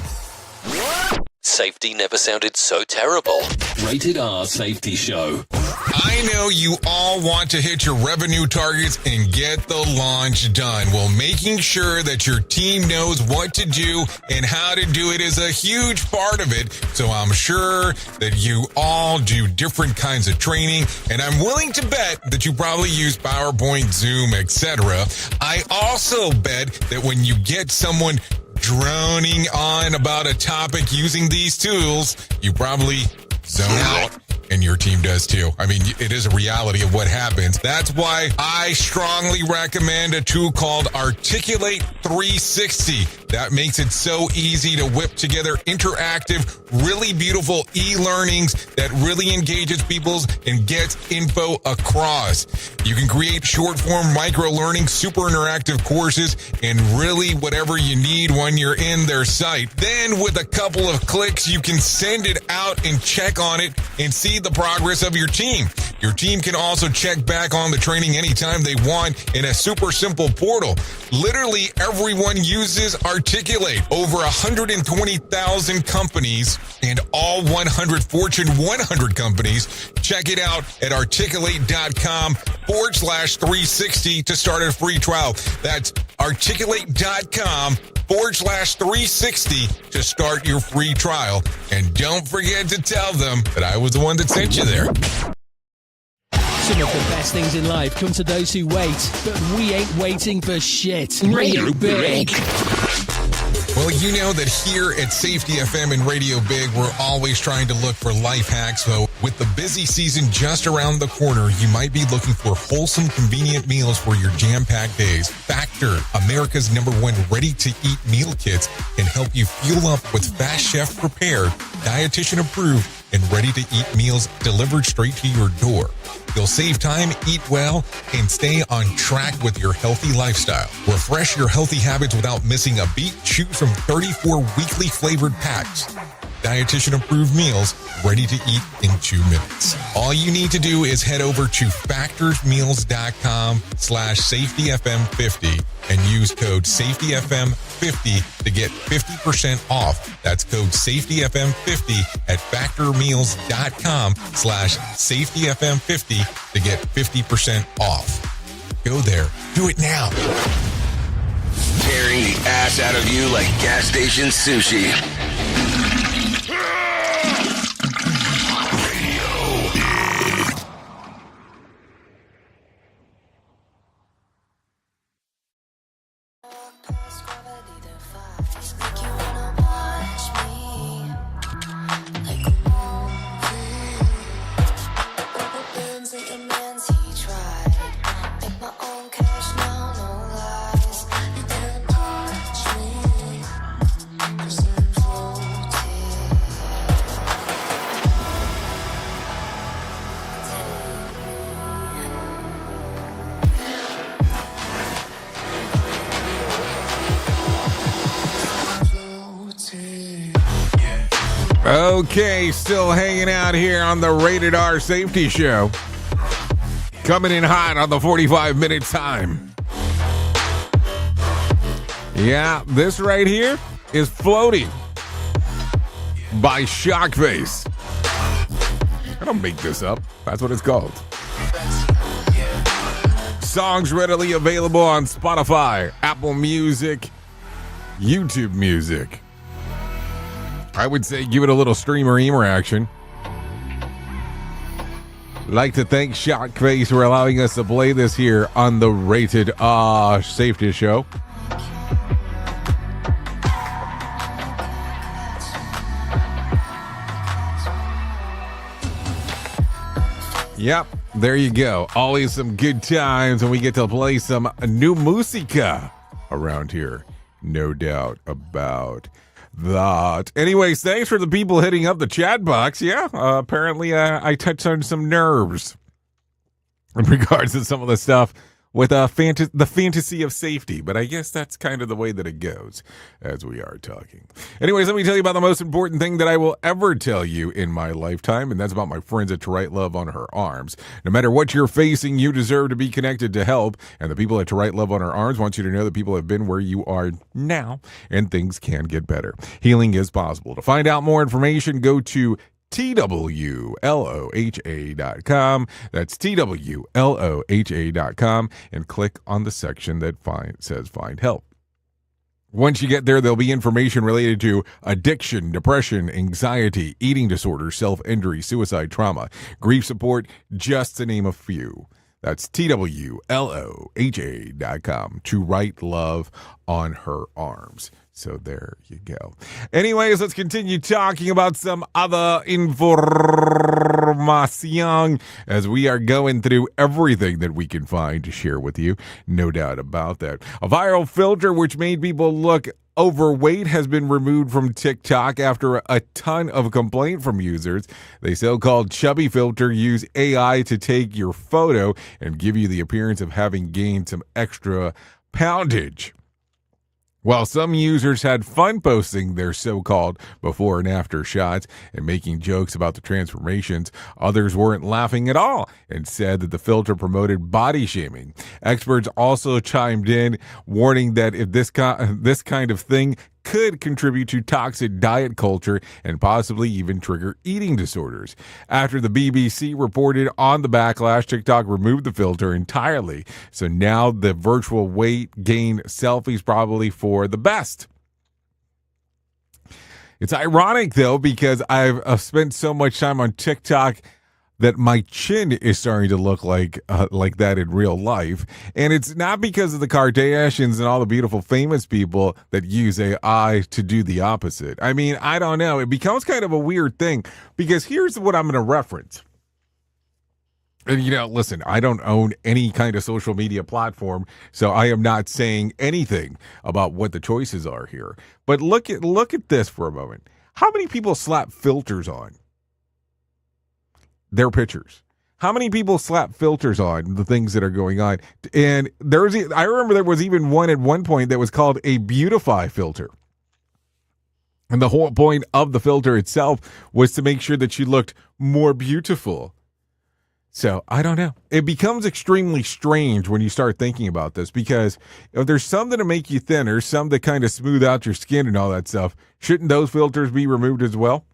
Safety never sounded so terrible. Rated R Safety Show. I know you all want to hit your revenue targets and get the launch done. Well, making sure that your team knows what to do and how to do it is a huge part of it. So I'm sure that you all do different kinds of training, and I'm willing to bet that you probably use PowerPoint, Zoom, etc. I also bet that when you get someone droning on about a topic using these tools, you probably zone out. And your team does too. I mean, it is a reality of what happens. That's why I strongly recommend a tool called Articulate 360. That makes it so easy to whip together interactive, really beautiful e-learnings that really engages people and gets info across. You can create short-form micro-learning, super interactive courses, and really whatever you need when you're in their site. Then with a couple of clicks, you can send it out and check on it and see the progress of your team. Your team can also check back on the training anytime they want in a super simple portal. Literally everyone uses Articulate. Over 120,000 companies and all 100 Fortune 100 companies. Check it out at articulate.com/360 to start a free trial. That's articulate.com/360 to start your free trial. And don't forget to tell them that I was the one that sent you there. Some of the best things in life come to those who wait, but we ain't waiting for shit. Radio Big. Well, you know that here at Safety FM and Radio Big, we're always trying to look for life hacks. So with the busy season just around the corner, you might be looking for wholesome, convenient meals for your jam-packed days. Factor, America's #1 ready-to-eat meal kits, can help you fuel up with fast chef-prepared, dietitian-approved, and ready-to-eat meals delivered straight to your door. You'll save time, eat well, and stay on track with your healthy lifestyle. Refresh your healthy habits without missing a beat. Choose from 34 weekly flavored packs. dietitian-approved meals ready to eat in 2 minutes. All you need to do is head over to factorsmeals.com/safetyfm50 and use code safetyfm50 to get 50% off. That's code safetyfm50 at factormeals.com/safetyfm50 to get 50% off. Go there. Do it now. Tearing the ass out of you like gas station sushi. Okay, still hanging out here on the Rated R Safety Show. Coming in hot on the 45-minute time. Yeah, this right here is Floating by Shöckface. I don't make this up. That's what it's called. Songs readily available on Spotify, Apple Music, YouTube Music. I would say give it a little streamer-eamer action. Like to thank Shöckface for allowing us to play this here on the Rated R Safety Show. Yep, there you go. Always some good times when we get to play some new musica around here. No doubt about that. Anyways, thanks for the people hitting up the chat box. Yeah, apparently I touched on some nerves in regards to some of the stuff with the fantasy of safety, but I guess that's kind of the way that it goes as we are talking. Anyways, let me tell you about the most important thing that I will ever tell you in my lifetime, and that's about my friends at To Write Love on Her Arms. No matter what you're facing, you deserve to be connected to help, and the people at To Write Love on Her Arms want you to know that people have been where you are now, and things can get better. Healing is possible. To find out more information, go to TWLOHA.com. That's TWLOHA.com and click on the section that says Find Help. Once you get there, there'll be information related to addiction, depression, anxiety, eating disorders, self-injury, suicide, trauma, grief support, just to name a few. That's TWLOHA.com. To Write Love on Her Arms. So there you go. Anyways, let's continue talking about some other information as we are going through everything that we can find to share with you. No doubt about that. A viral filter which made people look overweight has been removed from TikTok after a ton of complaint from users. The so-called chubby filter use AI to take your photo and give you the appearance of having gained some extra poundage. While some users had fun posting their so-called before and after shots and making jokes about the transformations, others weren't laughing at all and said that the filter promoted body shaming. Experts also chimed in, warning that if this kind of thing could contribute to toxic diet culture and possibly even trigger eating disorders. After the BBC reported on the backlash, TikTok removed the filter entirely. So now the virtual weight gain selfies probably for the best. It's ironic, though, because I've spent so much time on TikTok that my chin is starting to look like that in real life. And it's not because of the Kardashians and all the beautiful famous people that use AI to do the opposite. I mean, I don't know. It becomes kind of a weird thing because here's what I'm going to reference. And, listen, I don't own any kind of social media platform, so I am not saying anything about what the choices are here. But look at this for a moment. How many people slap filters on their pictures? How many people slap filters on the things that are going on? And I remember there was even one at one point that was called a beautify filter. And the whole point of the filter itself was to make sure that she looked more beautiful. So I don't know. It becomes extremely strange when you start thinking about this, because if there's some that make you thinner, some that kind of smooth out your skin and all that stuff, shouldn't those filters be removed as well?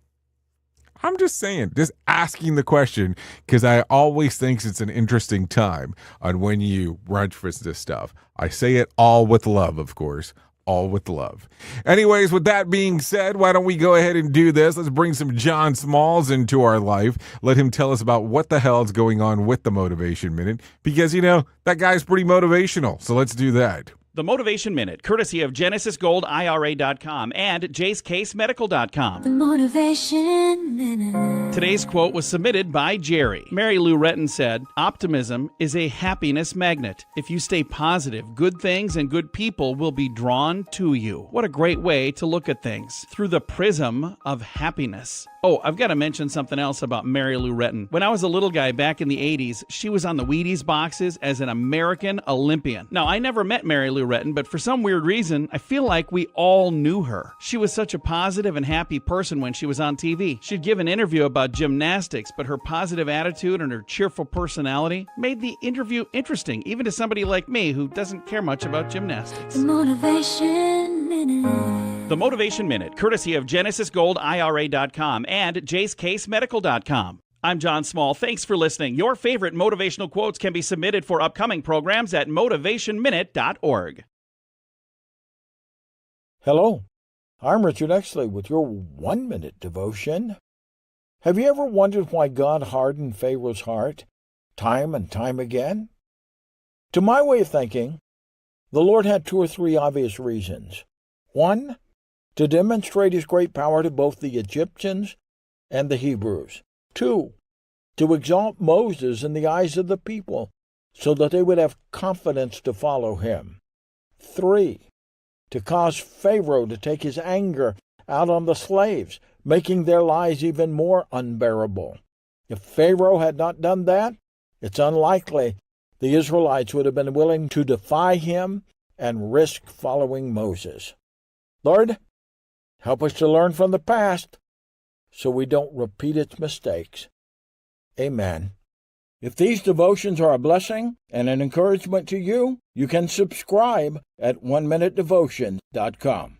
I'm just saying, just asking the question, because I always think it's an interesting time on when you brunch for this stuff. I say it all with love, of course. All with love. Anyways, with that being said, why don't we go ahead and do this? Let's bring some John Smalls into our life. Let him tell us about what the hell is going on with the Motivation Minute, because, that guy's pretty motivational. So let's do that. The Motivation Minute, courtesy of GenesisGoldIRA.com and JaceCaseMedical.com. The Motivation Minute. Today's quote was submitted by Jerry. Mary Lou Retton said, "Optimism is a happiness magnet. If you stay positive, good things and good people will be drawn to you." What a great way to look at things, through the prism of happiness. Oh, I've got to mention something else about Mary Lou Retton. When I was a little guy back in the 80s, she was on the Wheaties boxes as an American Olympian. Now, I never met Mary Lou Retton, but for some weird reason, I feel like we all knew her. She was such a positive and happy person when she was on TV. She'd give an interview about gymnastics, but her positive attitude and her cheerful personality made the interview interesting, even to somebody like me who doesn't care much about gymnastics. The Motivation Minute. The Motivation Minute, courtesy of GenesisGoldIRA.com and JaceCaseMedical.com. I'm John Small. Thanks for listening. Your favorite motivational quotes can be submitted for upcoming programs at motivationminute.org. Hello, I'm Richard Exley with your 1-minute devotion. Have you ever wondered why God hardened Pharaoh's heart time and time again? To my way of thinking, the Lord had 2 or 3 obvious reasons. 1, to demonstrate his great power to both the Egyptians and the Hebrews. 2, to exalt Moses in the eyes of the people, so that they would have confidence to follow him. 3, to cause Pharaoh to take his anger out on the slaves, making their lives even more unbearable. If Pharaoh had not done that, it's unlikely the Israelites would have been willing to defy him and risk following Moses. Lord, help us to learn from the past so we don't repeat its mistakes. Amen. If these devotions are a blessing and an encouragement to you, you can subscribe at oneminutedevotion.com.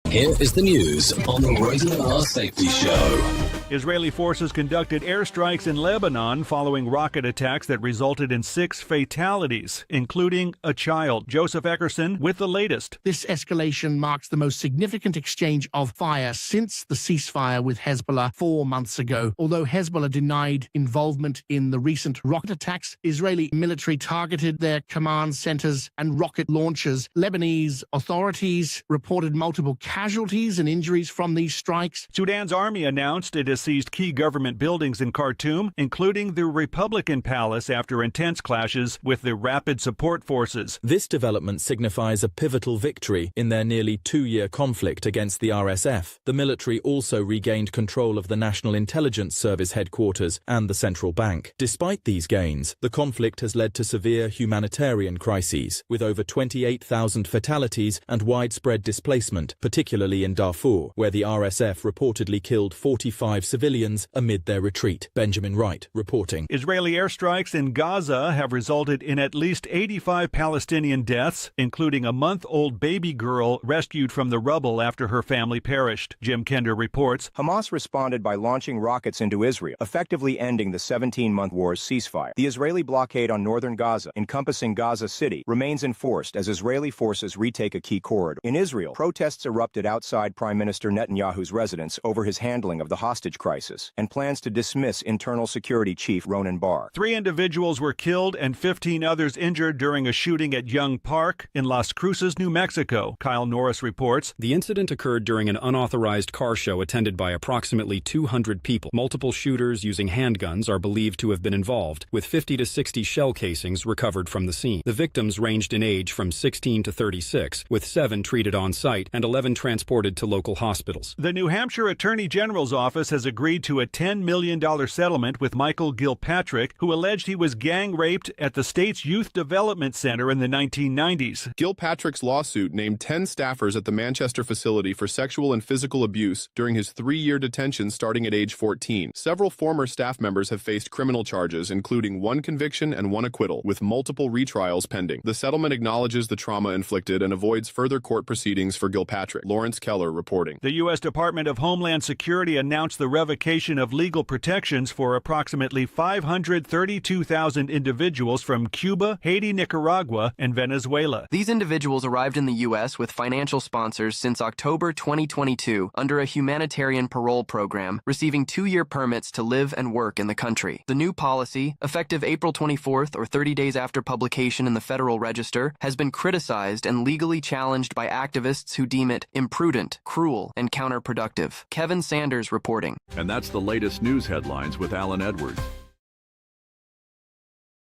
Here is the news on the Rated R Safety Show. Israeli forces conducted airstrikes in Lebanon following rocket attacks that resulted in 6 fatalities, including a child. Joseph Eckerson with the latest. This escalation marks the most significant exchange of fire since the ceasefire with Hezbollah 4 months ago. Although Hezbollah denied involvement in the recent rocket attacks, Israeli military targeted their command centers and rocket launchers. Lebanese authorities reported multiple casualties and injuries from these strikes. Sudan's army announced it has seized key government buildings in Khartoum, including the Republican Palace, after intense clashes with the Rapid Support Forces. This development signifies a pivotal victory in their nearly 2-year conflict against the RSF. The military also regained control of the National Intelligence Service headquarters and the central bank. Despite these gains, the conflict has led to severe humanitarian crises, with over 28,000 fatalities and widespread displacement, particularly in Darfur, where the RSF reportedly killed 45 civilians amid their retreat. Benjamin Wright reporting. Israeli airstrikes in Gaza have resulted in at least 85 Palestinian deaths, including a month-old baby girl rescued from the rubble after her family perished. Jim Kender reports. Hamas responded by launching rockets into Israel, effectively ending the 17-month war's ceasefire. The Israeli blockade on northern Gaza, encompassing Gaza City, remains enforced as Israeli forces retake a key corridor. In Israel, protests erupted outside Prime Minister Netanyahu's residence over his handling of the hostage crisis and plans to dismiss Internal Security Chief Ronan Bar. 3 individuals were killed and 15 others injured during a shooting at Young Park in Las Cruces, New Mexico. Kyle Norris reports. The incident occurred during an unauthorized car show attended by approximately 200 people. Multiple shooters using handguns are believed to have been involved, with 50 to 60 shell casings recovered from the scene. The victims ranged in age from 16 to 36, with 7 treated on site and 11 transported to local hospitals. The New Hampshire Attorney General's office has agreed to a $10 million settlement with Michael Gilpatrick, who alleged he was gang raped at the state's Youth Development Center in the 1990s. Gilpatrick's lawsuit named 10 staffers at the Manchester facility for sexual and physical abuse during his 3-year detention starting at age 14. Several former staff members have faced criminal charges, including 1 conviction and 1 acquittal, with multiple retrials pending. The settlement acknowledges the trauma inflicted and avoids further court proceedings for Gilpatrick. Lawrence Keller reporting. The U.S. Department of Homeland Security announced the revocation of legal protections for approximately 532,000 individuals from Cuba, Haiti, Nicaragua, and Venezuela. These individuals arrived in the U.S. with financial sponsors since October 2022 under a humanitarian parole program, receiving 2-year permits to live and work in the country. The new policy, effective April 24th or 30 days after publication in the Federal Register, has been criticized and legally challenged by activists who deem it imprudent, cruel, and counterproductive. Kevin Sanders reporting. And that's the latest news headlines with Alan Edwards.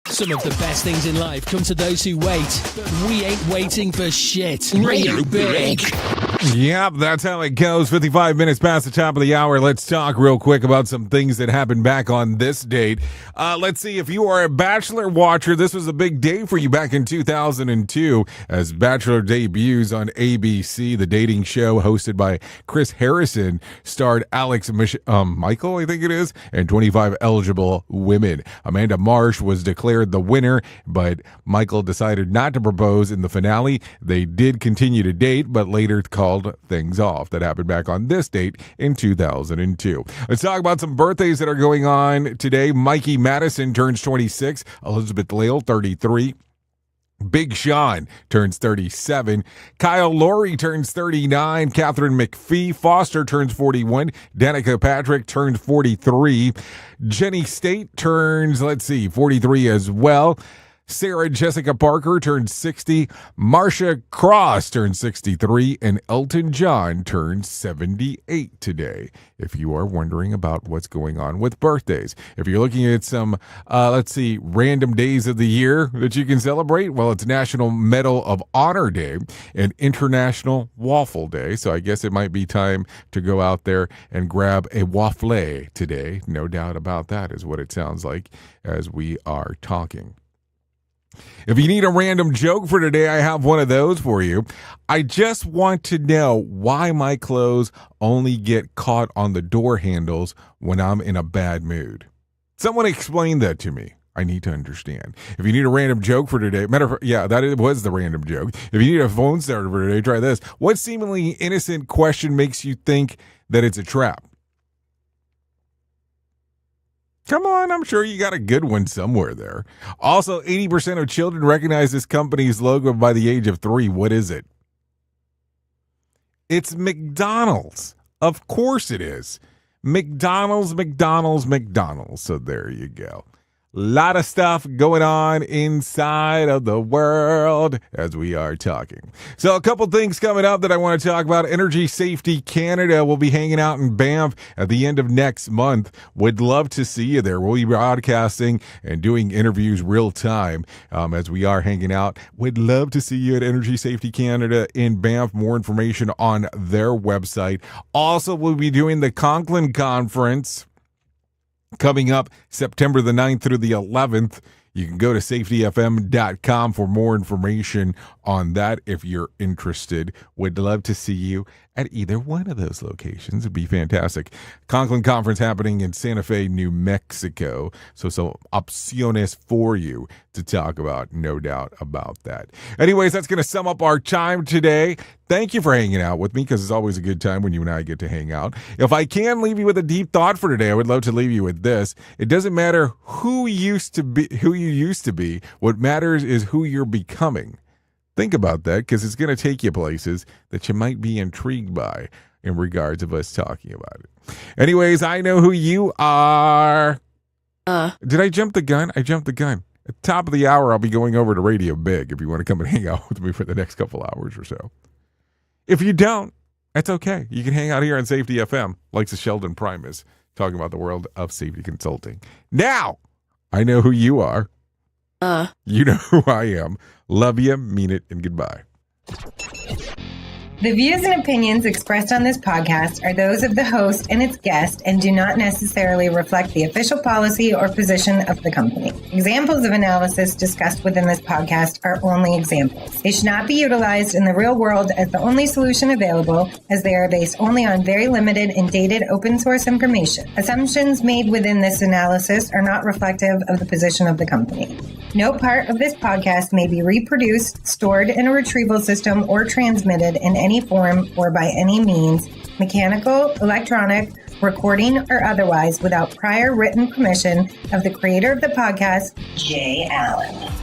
Some of the best things in life come to those who wait, but we ain't waiting for shit. Radio Big. Yep, that's how it goes. 55 minutes past the top of the hour. Let's talk real quick about some things that happened back on this date. Let's see, if you are a Bachelor watcher, this was a big day for you back in 2002 as Bachelor debuts on ABC. The dating show hosted by Chris Harrison starred Alex Michael, I think it is, and 25 eligible women. Amanda Marsh was declared the winner, but Michael decided not to propose in the finale. They did continue to date, but later called things off. That happened back on this date in 2002. Let's talk about some birthdays that are going on today. Mikey Madison turns 26, Elizabeth Lale 33. Big Sean turns 37. Kyle Lowry turns 39. Catherine McPhee Foster turns 41. Danica Patrick turned 43. Jenny State turns, 43 as well. Sarah Jessica Parker turned 60. Marsha Cross turned 63. And Elton John turned 78 today, if you are wondering about what's going on with birthdays. If you're looking at some, random days of the year that you can celebrate, well, it's National Medal of Honor Day and International Waffle Day. So I guess it might be time to go out there and grab a waffle today. No doubt about that is what it sounds like as we are talking. If you need a random joke for today, I have one of those for you. I just want to know why my clothes only get caught on the door handles when I'm in a bad mood. Someone explain that to me. I need to understand. If you need a random joke for today, that was the random joke. If you need a phone starter for today, try this. What seemingly innocent question makes you think that it's a trap? Come on, I'm sure you got a good one somewhere there. Also, 80% of children recognize this company's logo by the age of 3. What is it? It's McDonald's. Of course it is. McDonald's. So there you go. Lot of stuff going on inside of the world as we are talking. So a couple things coming up that I want to talk about. Energy Safety Canada will be hanging out in Banff at the end of next month. Would love to see you there. We'll be broadcasting and doing interviews real time as we are hanging out. Would love to see you at Energy Safety Canada in Banff. More information on their website. Also, we'll be doing the Conklin Conference coming up September the 9th through the 11th. You can go to safetyfm.com for more information on that if you're interested. Would love to see you at either one of those locations. It'd be fantastic. Conklin Conference happening in Santa Fe, New Mexico. So opciones for you to talk about, no doubt about that. Anyways, that's going to sum up our time today. Thank you for hanging out with me, because it's always a good time when you and I get to hang out. If I can leave you with a deep thought for today, I would love to leave you with this. It doesn't matter who you used to be. What matters is who you're becoming. Think about that, because it's going to take you places that you might be intrigued by in regards of us talking about it. Anyways, I know who you are. Did I jump the gun? I jumped the gun. At the top of the hour, I'll be going over to Radio Big if you want to come and hang out with me for the next couple hours or so. If you don't, that's okay. You can hang out here on Safety FM, like the Sheldon Primus, talking about the world of safety consulting. Now, I know who you are. You know who I am. Love you, mean it, and goodbye. The views and opinions expressed on this podcast are those of the host and its guest and do not necessarily reflect the official policy or position of the company. Examples of analysis discussed within this podcast are only examples. They should not be utilized in the real world as the only solution available, as they are based only on very limited and dated open source information. Assumptions made within this analysis are not reflective of the position of the company. No part of this podcast may be reproduced, stored in a retrieval system, or transmitted in any form or by any means, mechanical, electronic, recording, or otherwise, without prior written permission of the creator of the podcast, Jay Allen.